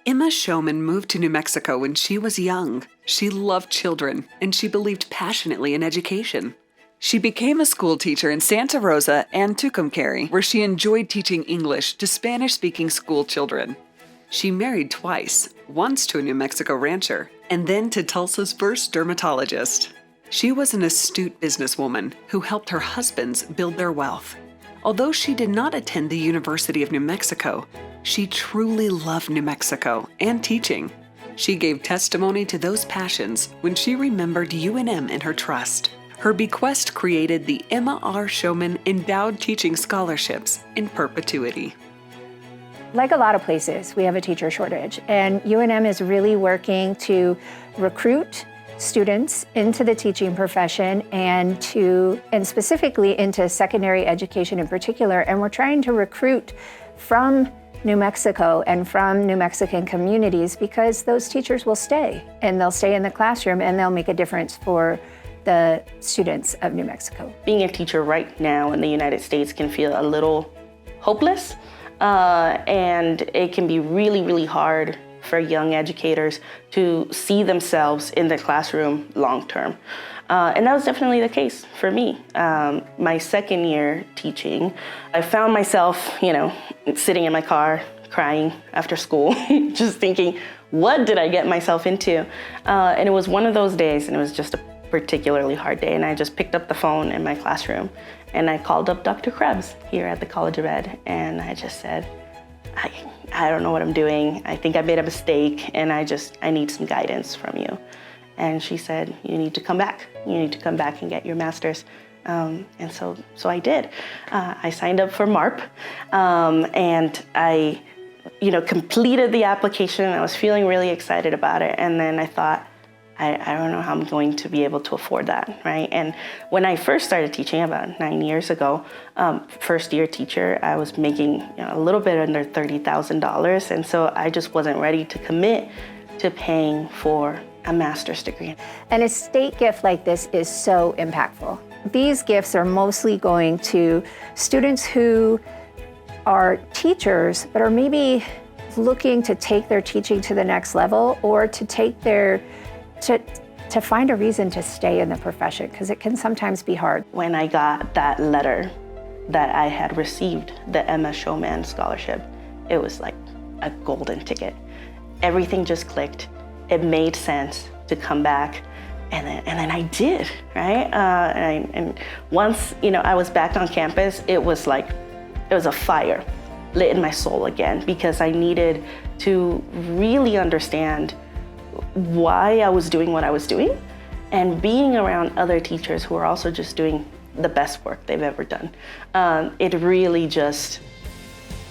Emma Showman moved to New Mexico when she was young. She loved children, and she believed passionately in education. She became a school teacher in Santa Rosa and Tucumcari, where she enjoyed teaching English to Spanish-speaking school children. She married twice, once to a New Mexico rancher, and then to Tulsa's first dermatologist. She was an astute businesswoman who helped her husbands build their wealth. Although she did not attend the University of New Mexico, she truly loved New Mexico and teaching. She gave testimony to those passions when she remembered UNM in her trust. Her bequest created the Emma R. Showman Endowed Teaching Scholarships in perpetuity. Like a lot of places, we have a teacher shortage, and UNM is really working to recruit students into the teaching profession and specifically into secondary education in particular. And we're trying to recruit from New Mexico and from New Mexican communities because those teachers will stay, and they'll stay in the classroom and they'll make a difference for the students of New Mexico. Being a teacher right now in the United States can feel a little hopeless, and it can be really, really hard for young educators to see themselves in the classroom long term. And that was definitely the case for me. My second year teaching, I found myself, sitting in my car crying after school, just thinking, what did I get myself into? And it was one of those days, and it was just a particularly hard day, and I just picked up the phone in my classroom and I called up Dr. Krebs here at the College of Ed, and I just said, I don't know what I'm doing. I think I made a mistake, and I need some guidance from you. And she said, you need to come back. You need to come back and get your master's. And so I did. I signed up for MARP, and I completed the application. I was feeling really excited about it, and then I thought, I don't know how I'm going to be able to afford that, right? And when I first started teaching about 9 years ago, first year teacher, I was making a little bit under $30,000. And so I just wasn't ready to commit to paying for a master's degree. An estate gift like this is so impactful. These gifts are mostly going to students who are teachers, but are maybe looking to take their teaching to the next level, or to take to find a reason to stay in the profession, because it can sometimes be hard. When I got that letter that I had received the Emma Showman scholarship, it was like a golden ticket. Everything just clicked. It made sense to come back, and then I did, right? And once I was back on campus, it was a fire lit in my soul again, because I needed to really understand why I was doing what I was doing, and being around other teachers who are also just doing the best work they've ever done. It really just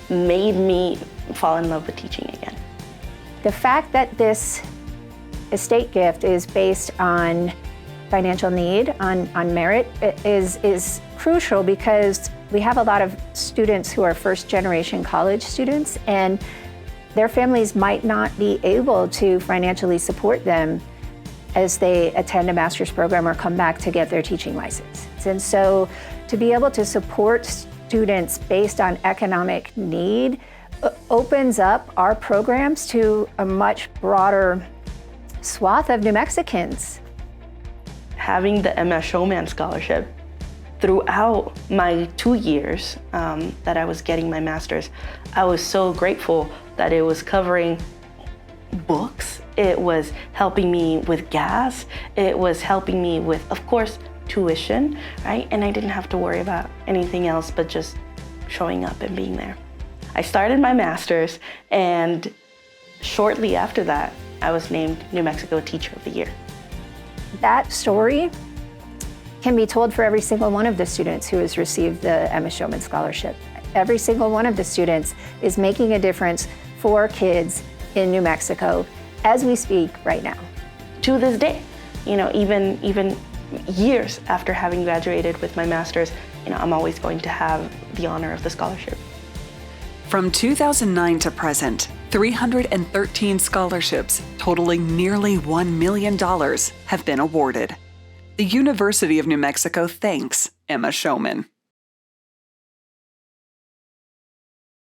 made me fall in love with teaching again. The fact that this estate gift is based on financial need, on merit, is crucial, because we have a lot of students who are first-generation college students, and their families might not be able to financially support them as they attend a master's program or come back to get their teaching license. And so to be able to support students based on economic need opens up our programs to a much broader swath of New Mexicans. Having the Emma Showman scholarship throughout my 2 years that I was getting my master's, I was so grateful that it was covering books, it was helping me with gas, it was helping me with, of course, tuition, right? And I didn't have to worry about anything else but just showing up and being there. I started my master's, and shortly after that, I was named New Mexico Teacher of the Year. That story can be told for every single one of the students who has received the Emma Showman Scholarship. Every single one of the students is making a difference for kids in New Mexico as we speak right now. To this day, even years after having graduated with my master's, I'm always going to have the honor of the scholarship. From 2009 to present, 313 scholarships totaling nearly $1 million have been awarded. The University of New Mexico thanks Emma Showman.